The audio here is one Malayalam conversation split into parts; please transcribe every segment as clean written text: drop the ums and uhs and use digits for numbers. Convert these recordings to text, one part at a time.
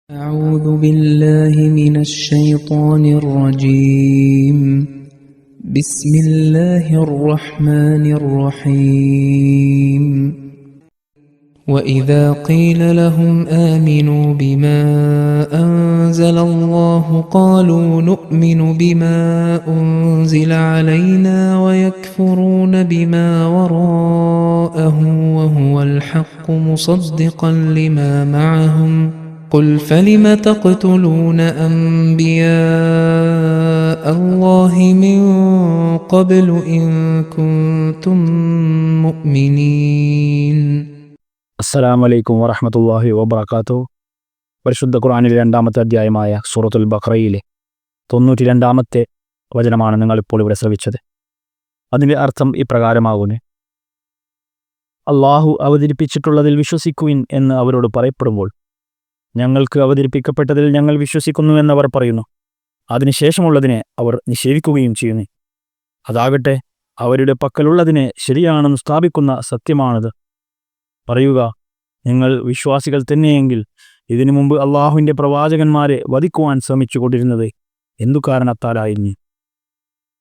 أعوذ بالله من الشيطان الرجيم. بسم الله الرحمن الرحيم. وإذا قيل لهم آمنوا بما أنزل الله قالوا نؤمن بما أنزل علينا ويكفرون بما وراءه وهو الحق مصدقا لما معهم قل فلم تقتلون أنبياء الله من قبل إن كنتم مؤمنين. അസ്സലാമു അലൈക്കും വറഹ്മത്തുള്ളാഹി വബറകാതുഹു. പരിശുദ്ധ ഖുർആനിലെ രണ്ടാമത്തെ അധ്യായമായ സൂറത്തുൽ ബഖറയിലെ 92-ാമത്തെ വചനമാണ് നിങ്ങളിപ്പോൾ ഇവിടെ ശ്രവിച്ചത്. അതിൻ്റെ അർത്ഥം ഇപ്രകാരമാകുന്നു: അള്ളാഹു അവതരിപ്പിച്ചിട്ടുള്ളതിൽ വിശ്വസിക്കുവിൻ എന്ന് അവരോട് പറയപ്പെടുമ്പോൾ ഞങ്ങൾക്ക് അവതരിപ്പിക്കപ്പെട്ടതിൽ ഞങ്ങൾ വിശ്വസിക്കുന്നു എന്നവർ പറയുന്നു. അതിനുശേഷമുള്ളതിനെ അവർ നിഷേധിക്കുകയും ചെയ്യുന്നു. അതാകട്ടെ അവരുടെ പക്കലുള്ളതിനെ ശരിയാണെന്ന് സ്ഥാപിക്കുന്ന സത്യമാണത്. പറയുക, നിങ്ങൾ വിശ്വാസികൾ തന്നെയെങ്കിൽ ഇതിനു മുമ്പ് അള്ളാഹുവിൻ്റെ പ്രവാചകന്മാരെ വധിക്കുവാൻ ശ്രമിച്ചു കൊണ്ടിരുന്നത് എന്തു കാരണത്താലായിരുന്നു?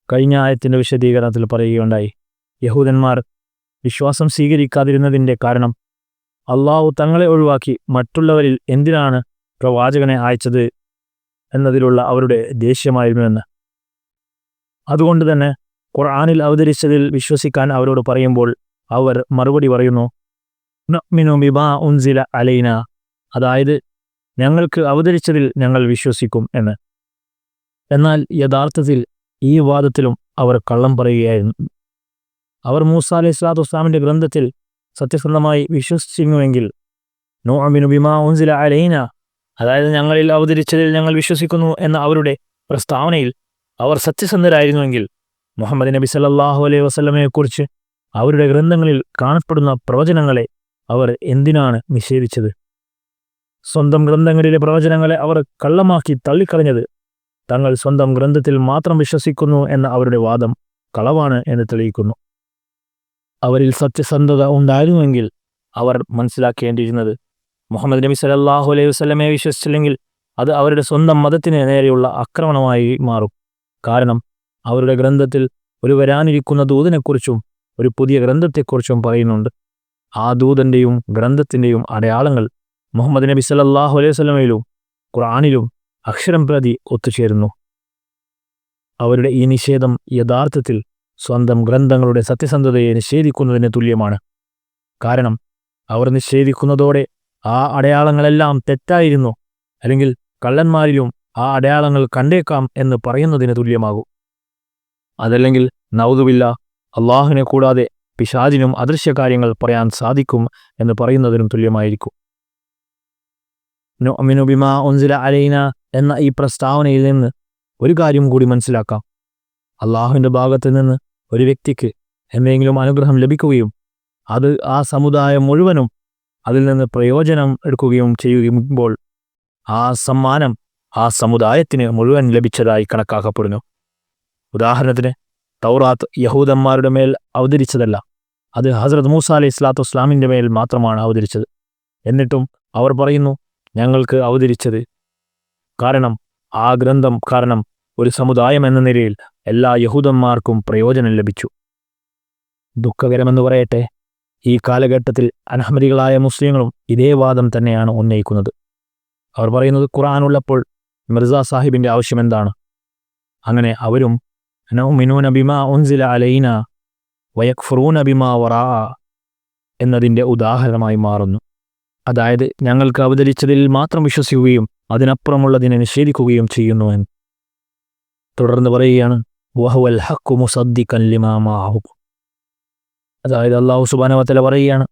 കഴിഞ്ഞ ആയത്തിൻ്റെ വിശദീകരണത്തിൽ പറയുകയുണ്ടായി, യഹൂദന്മാർ വിശ്വാസം സ്വീകരിക്കാതിരുന്നതിൻ്റെ കാരണം അള്ളാഹു തങ്ങളെ ഒഴിവാക്കി മറ്റുള്ളവരിൽ എന്തിനാണ് പ്രവാചകനെ അയച്ചത് എന്നതിലുള്ള അവരുടെ ദേഷ്യമായിരുന്നുവെന്ന്. അതുകൊണ്ട് തന്നെ ഖുർആനിൽ അവതരിച്ചതിൽ വിശ്വസിക്കാൻ അവരോട് പറയുമ്പോൾ അവർ മറുപടി പറയുന്നു, നഅ്മിനു ബിമാ ഉൻസില അലൈന, അതായത് ഞങ്ങൾക്ക് അവതരിച്ചതിൽ ഞങ്ങൾ വിശ്വസിക്കും എന്ന്. എന്നാൽ യഥാർത്ഥത്തിൽ ഈ വാദത്തിലും അവർ കള്ളം പറയുകയായിരുന്നു. അവർ മൂസാ അലൈഹി സ്വലാത്തു വസ്സലാമിൻ്റെ ഗ്രന്ഥത്തിൽ സത്യസന്ധമായി വിശ്വസിച്ചിരുന്നുവെങ്കിൽ നഅ്മിനു ബിമാ ഉൻസില അലൈന, അതായത് ഞങ്ങളിൽ അവതരിച്ചതിൽ ഞങ്ങൾ വിശ്വസിക്കുന്നു എന്ന അവരുടെ പ്രസ്താവനയിൽ അവർ സത്യസന്ധരായിരുന്നുവെങ്കിൽ മുഹമ്മദ് നബി സല്ലല്ലാഹു അലൈഹി വസല്ലമയെക്കുറിച്ച് അവരുടെ ഗ്രന്ഥങ്ങളിൽ കാണപ്പെടുന്ന പ്രവചനങ്ങളെ അവർ എന്തിനാണ് നിഷേധിച്ചത്? സ്വന്തം ഗ്രന്ഥങ്ങളിലെ പ്രവചനങ്ങളെ അവർ കള്ളമാക്കി തള്ളിക്കളഞ്ഞത് തങ്ങൾ സ്വന്തം ഗ്രന്ഥത്തിൽ മാത്രം വിശ്വസിക്കുന്നു എന്ന അവരുടെ വാദം കളവാണ് എന്ന് തെളിയിക്കുന്നു. അവരിൽ സത്യസന്ധത ഉണ്ടായിരുന്നുവെങ്കിൽ അവർ മനസ്സിലാക്കേണ്ടിയിരുന്നത് മുഹമ്മദ് നബി സല്ലല്ലാഹു അലൈഹി വസല്ലമയെ വിശ്വസിച്ചില്ലെങ്കിൽ അത് അവരുടെ സ്വന്തം മതത്തിന് നേരെയുള്ള ആക്രമണമായി മാറും. കാരണം അവരുടെ ഗ്രന്ഥത്തിൽ ഒരു വരാനിരിക്കുന്ന ദൂതനെക്കുറിച്ചും ഒരു പുതിയ ഗ്രന്ഥത്തെക്കുറിച്ചും പറയുന്നുണ്ട്. ആ ദൂതൻ്റെയും ഗ്രന്ഥത്തിൻ്റെയും അടയാളങ്ങൾ മുഹമ്മദ് നബി സല്ലല്ലാഹു അലൈഹി വസല്ലമയിലും ഖുർആനിലും അക്ഷരം പ്രതി ഒത്തുചേരുന്നു. അവരുടെ ഈ നിഷേധം യഥാർത്ഥത്തിൽ സ്വന്തം ഗ്രന്ഥങ്ങളുടെ സത്യസന്ധതയെ നിഷേധിക്കുന്നതിന് തുല്യമാണ്. കാരണം അവർ നിഷേധിക്കുന്നതോടെ ആ അടയാളങ്ങളെല്ലാം തെറ്റായിരുന്നു, അല്ലെങ്കിൽ കള്ളന്മാരിലും ആ അടയാളങ്ങൾ കണ്ടേക്കാം എന്ന് പറയുന്നതിന് തുല്യമാകും. അതല്ലെങ്കിൽ നൗദുബില്ലാ, അള്ളാഹുവിനെ കൂടാതെ പിശാചിനും അദൃശ്യകാര്യങ്ങൾ പറയാൻ സാധിക്കും എന്ന് പറയുന്നതിനും തുല്യമായിരിക്കും. നുഅ്മിനു ബിമാ ഉൻസില അലൈന എന്ന ഈ പ്രസ്താവനയിൽ നിന്ന് ഒരു കാര്യം കൂടി മനസ്സിലാക്കാം. അള്ളാഹുവിൻ്റെ ഭാഗത്ത് നിന്ന് ഒരു വ്യക്തിക്ക് എന്തെങ്കിലും അനുഗ്രഹം ലഭിക്കുകയും അത് ആ സമുദായം മുഴുവനും അതിൽ നിന്ന് പ്രയോജനം എടുക്കുകയും ചെയ്യുമ്പോൾ ആ സമ്മാനം ആ സമുദായത്തിന് മുഴുവൻ ലഭിച്ചതായി കണക്കാക്കപ്പെടുന്നു. ഉദാഹരണത്തിന്, തൗറാത്ത് യഹൂദന്മാരുടെ മേൽ അവതരിച്ചതല്ല, അത് ഹസ്രത്ത് മൂസാ അലൈഹി സ്വലാത്തു വസ്സലാമിൻ്റെ മേൽ മാത്രമാണ് അവതരിച്ചത്. എന്നിട്ടും അവർ പറയുന്നു ഞങ്ങൾക്ക് അവതരിച്ചത് കാരണം ആ ഗ്രന്ഥം കാരണം ഒരു സമുദായം എന്ന നിലയിൽ എല്ലാ യഹൂദന്മാർക്കും പ്രയോജനം ലഭിച്ചു. ദുഃഖകരമെന്ന് പറയട്ടെ, ഈ കാലഘട്ടത്തിൽ അനഹ്മദികളായ മുസ്ലിങ്ങളും ഇതേ വാദം തന്നെയാണ് ഉന്നയിക്കുന്നത്. അവർ പറയുന്നത് ഖുർആനുള്ളപ്പോൾ മിർസ സാഹിബിൻ്റെ ആവശ്യം എന്താണ്? അങ്ങനെ അവരും നഉ്മിനൂന ബിമാ ഉൻസില അലൈന വയക്ഫുറൂന ബിമാ വറാ എന്നതിൻ്റെ ഉദാഹരണമായി മാറുന്നു. അതായത് ഞങ്ങൾക്ക് അവതരിച്ചതിൽ മാത്രം വിശ്വസിക്കുകയും അതിനപ്പുറമുള്ളതിനെ നിഷേധിക്കുകയും ചെയ്യുന്നുവെന്ന്. തുടർന്ന് പറയുകയാണ്, വഹുവൽ ഹഖ്ഖു മുസദ്ദിഖൻ ലിമാ മഅഹു, അതായത് അല്ലാഹു സുബ്ഹാനഹു വ തആല പറയുകയാണ്,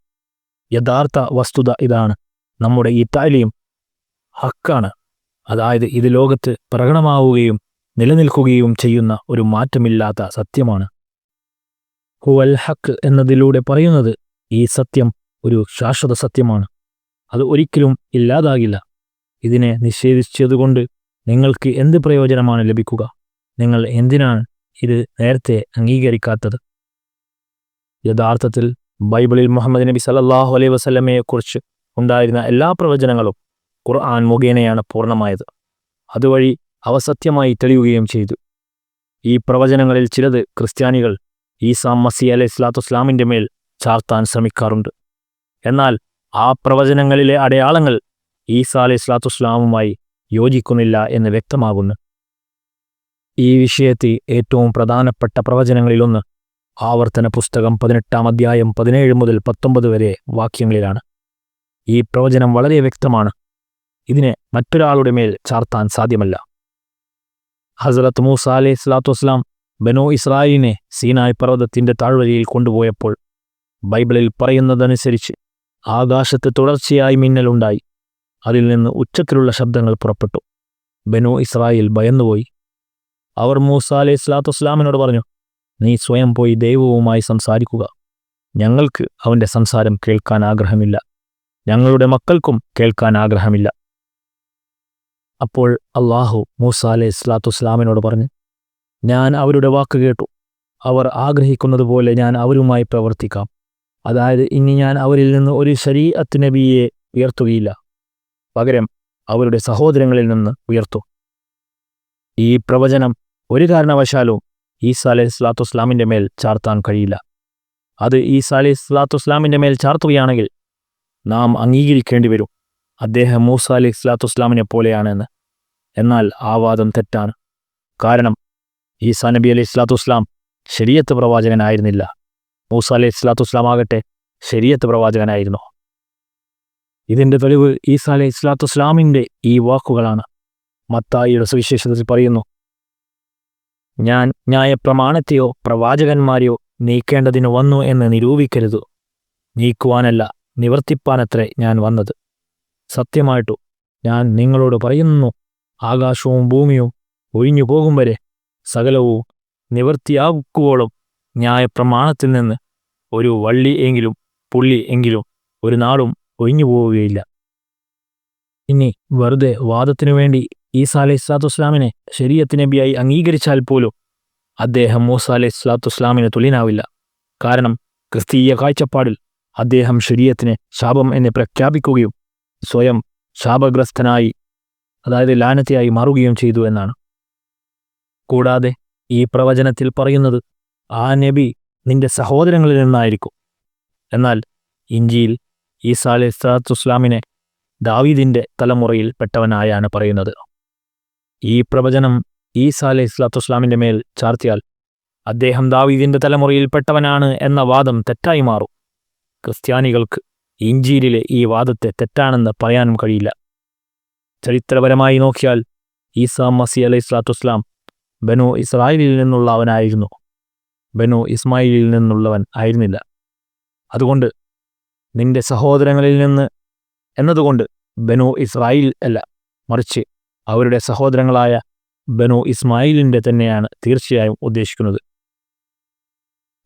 യഥാർത്ഥ വസ്തുത ഇതാണ്, നമ്മുടെ ഈ തഅലീം ഹക്കാണ്, അതായത് ഇത് ലോകത്ത് പ്രകടമാവുകയും നിലനിൽക്കുകയും ചെയ്യുന്ന ഒരു മാറ്റമില്ലാത്ത സത്യമാണ്. ഹുവൽ ഹഖ് എന്നതിലൂടെ പറയുന്നത് ഈ സത്യം ഒരു ശാശ്വത സത്യമാണ്, അത് ഒരിക്കലും ഇല്ലാതാകില്ല. ഇതിനെ നിഷേധിച്ചതുകൊണ്ട് നിങ്ങൾക്ക് എന്ത് പ്രയോജനമാണ് ലഭിക്കുക? നിങ്ങൾ എന്തിനാണ് ഇത് നേരത്തെ അംഗീകരിക്കാത്തത്? യഥാർത്ഥത്തിൽ ബൈബിളിൽ മുഹമ്മദ് നബി സല്ലല്ലാഹു അലൈഹി വസല്ലമയെക്കുറിച്ച് ഉണ്ടായിരുന്ന എല്ലാ പ്രവചനങ്ങളും ഖുർആൻ മുഖേനയാണ് പൂർണ്ണമായത്. അതുവഴി അവ സത്യമായി തെളിയുകയും ചെയ്തു. ഈ പ്രവചനങ്ങളിൽ ചിലത് ക്രിസ്ത്യാനികൾ ഈസാ മസീഹ് അലൈഹി സ്വലാത്തു വസ്സലാമിൻ്റെ മേൽ ചാർത്താൻ ശ്രമിക്കാറുണ്ട്. എന്നാൽ ആ പ്രവചനങ്ങളിലെ അടയാളങ്ങൾ ഈസാ അലൈഹി സ്വലാത്തു വസ്സലാമുമായി യോജിക്കുന്നില്ല എന്ന് വ്യക്തമാകുന്നു. ഈ വിഷയത്തിൽ ഏറ്റവും പ്രധാനപ്പെട്ട പ്രവചനങ്ങളിലൊന്ന് ആവർത്തന പുസ്തകം 18-ാം അധ്യായം 17 മുതൽ 19 വരെ വാക്യങ്ങളിലാണ്. ഈ പ്രവചനം വളരെ വ്യക്തമാണ്. ഇതിനെ മറ്റൊരാളുടെ മേൽ ചാർത്താൻ സാധ്യമല്ല. ഹസ്രത്ത് മൂസ അലൈഹി സ്വലാത്തു വസ്സലാം ബനൂ ഇസ്രായേലിനെ സീനായ് പർവ്വതത്തിൻ്റെ താഴ്വരയിൽ കൊണ്ടുപോയപ്പോൾ ബൈബിളിൽ പറയുന്നതനുസരിച്ച് ആകാശത്ത് തുടർച്ചയായി മിന്നലുണ്ടായി. അതിൽ നിന്ന് ഉച്ചത്തിലുള്ള ശബ്ദങ്ങൾ പുറപ്പെട്ടു. ബനൂ ഇസ്രായേൽ ഭയന്നുപോയി. അവർ മൂസ അലൈഹി സ്വലാത്തു വസ്സലാമിനോട് പറഞ്ഞു, നീ സ്വയം പോയി ദൈവവുമായി സംസാരിക്കുക. ഞങ്ങൾക്ക് അവൻ്റെ സംസാരം കേൾക്കാൻ ആഗ്രഹമില്ല, ഞങ്ങളുടെ മക്കൾക്കും കേൾക്കാൻ ആഗ്രഹമില്ല. അപ്പോൾ അള്ളാഹു മൂസ അലൈഹി സ്വലാത്തു വസ്സലാമിനോട് പറഞ്ഞു, ഞാൻ അവരുടെ വാക്ക് കേട്ടു. അവർ ആഗ്രഹിക്കുന്നത് പോലെ ഞാൻ അവരുമായി പ്രവർത്തിക്കാം. അതായത് ഇനി ഞാൻ അവരിൽ നിന്ന് ഒരു ശരീഅത്ത് നബിയെ ഉയർത്തുകയില്ല, പകരം അവരുടെ സഹോദരങ്ങളിൽ നിന്ന് ഉയർത്തും. ഈ പ്രവചനം ഒരു കാരണവശാലും ഈസാ അലൈഹി സ്വലാത്തു വസ്സലാമിൻ്റെ മേൽ ചാർത്താൻ കഴിയില്ല. അത് ഈസാ അലൈഹി സ്വലാത്തു വസ്സലാമിൻ്റെ മേൽ ചാർത്തുകയാണെങ്കിൽ നാം അംഗീകരിക്കേണ്ടി വരും അദ്ദേഹം മൂസ അലൈഹി സ്വലാത്തു വസ്സലാമിനെ പോലെയാണെന്ന്. എന്നാൽ ആ വാദം തെറ്റാണ്. കാരണം ഈസാ നബി അലൈഹി സ്വലാത്തു വസ്സലാം ശരീഅത്ത് പ്രവാചകനായിരുന്നില്ല. മൂസ അലൈഹി സ്വലാത്തു വസ്സലാം ആകട്ടെ ശരീഅത്ത് പ്രവാചകനായിരുന്നു. ഇതിൻ്റെ തെളിവ് ഈസാ അലൈഹി സ്വലാത്തു വസ്സലാമിൻ്റെ ഈ വാക്കുകളാണ്. മത്തായിയുടെ സുവിശേഷത്തിൽ പറയുന്നു, ഞാൻ ന്യായപ്രമാണത്തെയോ പ്രവാചകന്മാരെയോ നീക്കേണ്ടതിന് വന്നു എന്ന് നിരൂപിക്കരുത്, നീക്കുവാനല്ല നിവർത്തിപ്പാനത്രേ ഞാൻ വന്നത്. സത്യമായിട്ടു ഞാൻ നിങ്ങളോട് പറയുന്നു, ആകാശവും ഭൂമിയും ഒഴിഞ്ഞു പോകും വരെ സകലവും നിവർത്തിയാക്കുവോളം ന്യായപ്രമാണത്തിൽ നിന്ന് ഒരു വള്ളി എങ്കിലും പുള്ളി എങ്കിലും ഒരു നാളും ഒഴിഞ്ഞു പോവുകയില്ല. ഇനി വെറുതെ വാദത്തിനു വേണ്ടി ഈസാ അലൈഹി സ്വലാത്തു വസ്സലാമിനെ ശരീഅത്ത് നബിയായി അംഗീകരിച്ചാൽ പോലും അദ്ദേഹം മൂസ അലൈഹി സ്വലാത്തു വസ്സലാമിന് തുല്യനാവില്ല. കാരണം ക്രിസ്തീയ കാഴ്ചപ്പാടിൽ അദ്ദേഹം ശരീഅത്തിനെ ശാപം എന്ന് പ്രഖ്യാപിക്കുകയും സ്വയം ശാപഗ്രസ്തനായി, അതായത് ലാനത്തയായി മാറുകയും ചെയ്തു എന്നാണ്. കൂടാതെ ഈ പ്രവചനത്തിൽ പറയുന്നത് ആ നബി നിന്റെ സഹോദരങ്ങളിൽ നിന്നായിരിക്കും. എന്നാൽ ഇഞ്ചിയിൽ ഈസാ അലൈഹി സ്വലാത്തു വസ്സലാമിനെ ദാവീദിൻ്റെ തലമുറയിൽ പെട്ടവനായാണ് പറയുന്നത്. ഈ പ്രവചനം ഈസാ അലൈഹി സ്വലാത്തു വസ്സലാമിൻ്റെ മേൽ ചാർത്തിയാൽ അദ്ദേഹം ദാവീദിൻ്റെ തലമുറയിൽ പെട്ടവനാണ് എന്ന വാദം തെറ്റായി മാറും. ക്രിസ്ത്യാനികൾക്ക് ഇഞ്ചീലിലെ ഈ വാദത്തെ തെറ്റാണെന്ന് പറയാനും കഴിയില്ല. ചരിത്രപരമായി നോക്കിയാൽ ഈസാ മസീഹ് അലൈഹി സ്വലാത്തു വസ്സലാം ബനൂ ഇസ്രായേലിൽ നിന്നുള്ളവനായിരുന്നു, ബനൂ ഇസ്മായിലിൽ നിന്നുള്ളവൻ ആയിരുന്നില്ല. അതുകൊണ്ട് നിന്റെ സഹോദരങ്ങളിൽ നിന്ന് എന്നതുകൊണ്ട് ബനൂ ഇസ്രായേൽ അല്ല, മറിച്ച് അവരുടെ സഹോദരങ്ങളായ ബനൂ ഇസ്മായിലിൻ്റെ തന്നെയാണ് തീർച്ചയായും ഉദ്ദേശിക്കുന്നത്.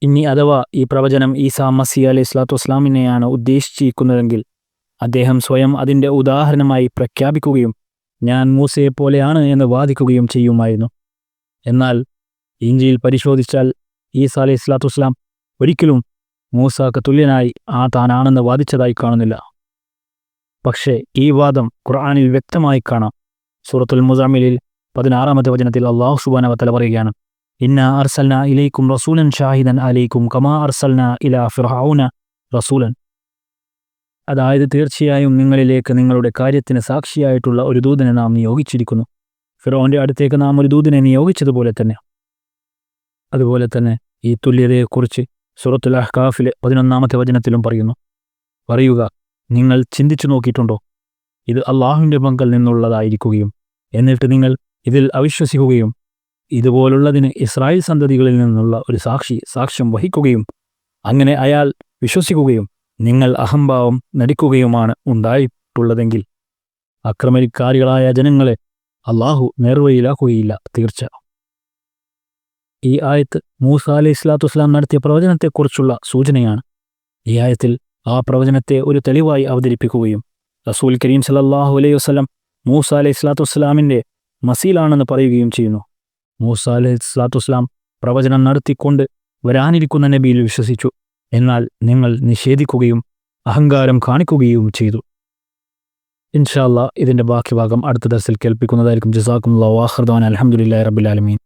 ഇനി അഥവാ ഈ പ്രവചനം ഈസാ മസീഹ് അലൈഹി സ്വലാത്തു വസ്സലാമിനെയാണ് ഉദ്ദേശിച്ചിരിക്കുന്നതെങ്കിൽ അദ്ദേഹം സ്വയം അതിൻ്റെ ഉദാഹരണമായി പ്രഖ്യാപിക്കുകയും ഞാൻ മൂസയെപ്പോലെയാണ് എന്ന് വാദിക്കുകയും ചെയ്യുമായിരുന്നു. എന്നാൽ ഇഞ്ചിയിൽ പരിശോധിച്ചാൽ ഈസാ അലൈഹി സ്വലാത്തു വസ്സലാം ഒരിക്കലും മൂസാക്ക് തുല്യനായി താനാണെന്ന് വാദിച്ചതായി കാണുന്നില്ല. പക്ഷേ ഈ വാദം ഖുർആനിൽ വ്യക്തമായി കാണാം. സൂറത്തുൽ മുസമ്മിലിൽ 16-ാമത്തെ വചനത്തിൽ അല്ലാഹു സുബ്ഹാനഹു വ തആല പറയുകയാണ്, ഇന്നാ അർസൽനാ ഇലൈക്കും റസൂലൻ ഷാഹിദൻ അലൈക്കും കമാ അർസൽനാ ഇലാ ഫിർഔന റസൂലൻ. അതായത് തീർച്ചയായും നിങ്ങളിലേക്ക് നിങ്ങളുടെ കാര്യത്തിന് സാക്ഷിയായിട്ടുള്ള ഒരു ദൂതനെ നാം നിയോഗിച്ചിരിക്കുന്നു. ഫിർഔന്റെ അടുത്തേക്ക് നാം ഒരു ദൂതനെ നിയോഗിച്ചതുപോലെ തന്നെ. അതുപോലെ തന്നെ ഈ തുല്യതയെക്കുറിച്ച് സൂറത്തുൽ അഹ്കാഫിലെ 11-ാമത്തെ വചനത്തിലും പറയുക, നിങ്ങൾ ചിന്തിച്ചു നോക്കിയിട്ടുണ്ടോ? ഇത് അള്ളാഹുവിൻ്റെ പക്കൽ നിന്നുള്ളതായിരിക്കുകയും എന്നിട്ട് നിങ്ങൾ ഇതിൽ അവിശ്വസിക്കുകയും ഇതുപോലുള്ളതിന് ഇസ്രായേൽ സന്തതികളിൽ നിന്നുള്ള ഒരു സാക്ഷ്യം വഹിക്കുകയും അങ്ങനെ അയാൾ വിശ്വസിക്കുകയും നിങ്ങൾ അഹംഭാവം നടിക്കുകയുമാണ് ഉണ്ടായിട്ടുള്ളതെങ്കിൽ അക്രമകാരികളായ ജനങ്ങളെ അള്ളാഹു നേർവഴിയിലാക്കുകയില്ല തീർച്ച. ഈ ആയത്ത് മൂസ അലൈഹി സ്വലാത്തു വസ്സലാം നടത്തിയ പ്രവചനത്തെക്കുറിച്ചുള്ള സൂചനയാണ്. ഈ ആയത്തിൽ ആ പ്രവചനത്തെ ഒരു തെളിവായി അവതരിപ്പിക്കുകയും റസൂൽ കരീം സല്ലല്ലാഹു അലൈഹി വസല്ലം മൂസ അലൈഹി സ്വലാത്തു വസ്സലാമിൻ്റെ മസീലാണെന്ന് പറയുകയും ചെയ്യുന്നു. മൂസ അലൈഹി സ്വലാത്തു വസ്സലാം പ്രവചനം നടത്തിക്കൊണ്ട് വരാനിരിക്കുന്ന നബിയിൽ വിശ്വസിച്ചു. എന്നാൽ നിങ്ങൾ നിഷേധിക്കുകയും അഹങ്കാരം കാണിക്കുകയും ചെയ്തു. ഇൻഷാ അല്ലാ ഇതിൻ്റെ ബാക്കി ഭാഗം അടുത്ത ദർസിൽ കേൾപ്പിക്കുന്നതായിരിക്കും. ജസാക്കുമുല്ലാഹു വആഖിറു ദഅവാനാ അൽഹംദുലില്ലാഹി റബ്ബിൽ ആലമീൻ.